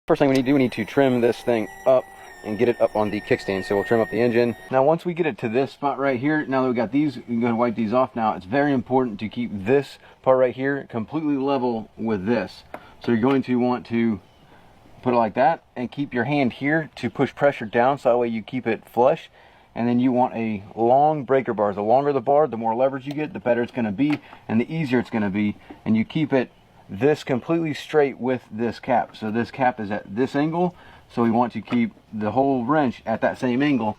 First thing we need to do, we need to trim this thing up and get it up on the kickstand. So we'll trim up the engine. Now once we get it to this spot right here, now that we got these, we can go and wipe these off. Now it's very important to keep this part right here completely level with this. So you're going to want to put it like that and keep your hand here to push pressure down so that way you keep it flush. And then you want a long breaker bar. The longer the bar, the more leverage you get, the better it's going to be and the easier it's going to be. And you keep it this completely straight with this cap. So this cap is at this angle, so we want to keep the whole wrench at that same angle.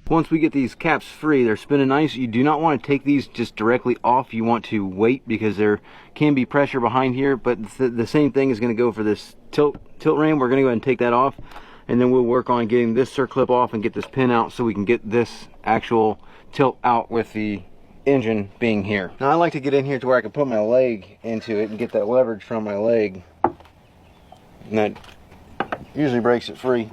Once we get these caps free, they're spinning nice. You do not want to take these just directly off. You want to wait because there can be pressure behind here, but the same thing is going to go for this tilt ram. We're going to go ahead and take that off, and then we'll work on getting this circlip off and get this pin out so we can get this actual tilt out with the engine being here. Now I like to get in here to where I can put my leg into it and get that leverage from my leg, and that usually breaks it free.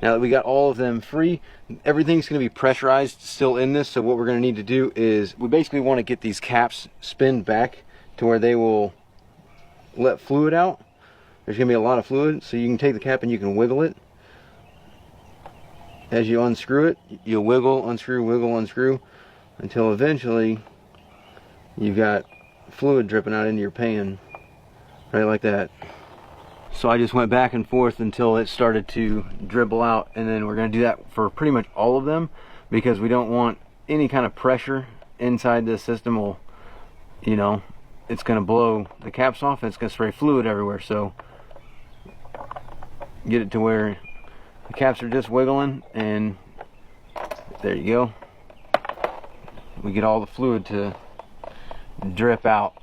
Now that we got all of them free, everything's going to be pressurized still in this. So what we're going to need to do is we basically want to get these caps spin back to where they will let fluid out. There's going to be a lot of fluid, so you can take the cap and you can wiggle it. As you unscrew it, you'll wiggle, unscrew until eventually you've got fluid dripping out into your pan, right like that. So I just went back and forth until it started to dribble out, and then we're going to do that for pretty much all of them because we don't want any kind of pressure inside this system. Will, you know, it's going to blow the caps off and it's going to spray fluid everywhere. So get it to where the caps are just wiggling, and there you go. We get all the fluid to drip out.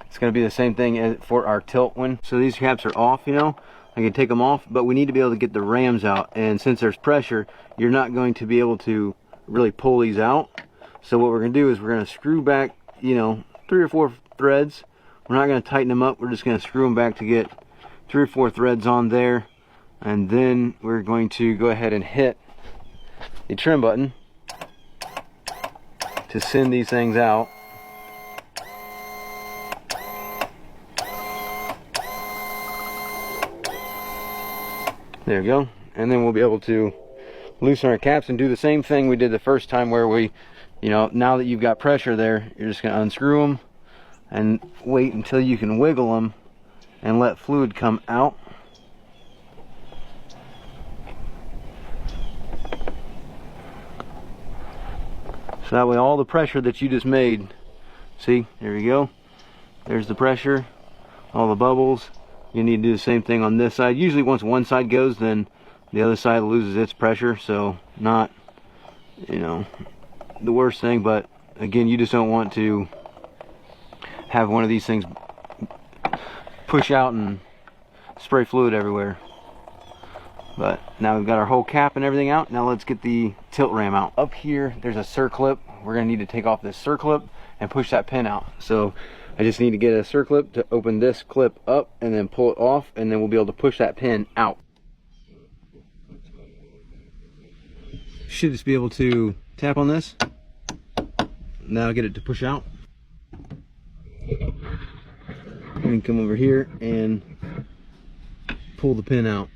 It's going to be the same thing as for our tilt one. So these caps are off, you know. I can take them off, but we need to be able to get the rams out. And since there's pressure, you're not going to be able to really pull these out. So what we're going to do is we're going to screw back, you know, 3 or 4 threads. We're not going to tighten them up. We're just going to screw them back to get 3 or 4 threads on there. And then we're going to go ahead and hit the trim button to send these things out. There we go. And then we'll be able to loosen our caps and do the same thing we did the first time, where we, you know, now that you've got pressure there, you're just going to unscrew them and wait until you can wiggle them and let fluid come out. So that way all the pressure that you just made, see, there you go. There's the pressure, all the bubbles. You need to do the same thing on this side. Usually once one side goes, then the other side loses its pressure. So not, you know, the worst thing, but again, you just don't want to have one of these things push out and spray fluid everywhere. But now we've got our whole cap and everything out. Now let's get the tilt ram out. Up here, there's a circlip. We're gonna need to take off this circlip and push that pin out. So I just need to get a circlip to open this clip up and then pull it off, and then we'll be able to push that pin out. Should just be able to tap on this. Now get it to push out. We can come over here and pull the pin out.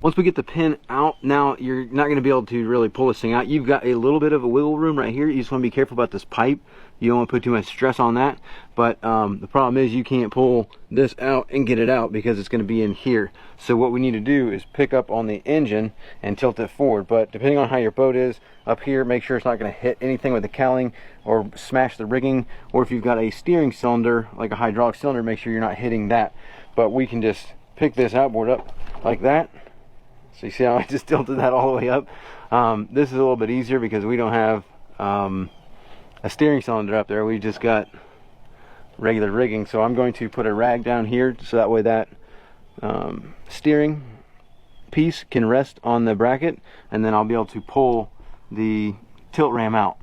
Once we get the pin out, now you're not going to be able to really pull this thing out. You've got a little bit of a wiggle room right here. You just want to be careful about this pipe. You don't want to put too much stress on that. But the problem is you can't pull this out and get it out because it's going to be in here. So what we need to do is pick up on the engine and tilt it forward. But depending on how your boat is up here, make sure it's not going to hit anything with the cowling or smash the rigging. Or if you've got a steering cylinder, like a hydraulic cylinder, make sure you're not hitting that. But we can just pick this outboard up like that. So you see how I just tilted that all the way up? This is a little bit easier because we don't have a steering cylinder up there. We just got regular rigging. So I'm going to put a rag down here so that way that steering piece can rest on the bracket, and then I'll be able to pull the tilt ram out.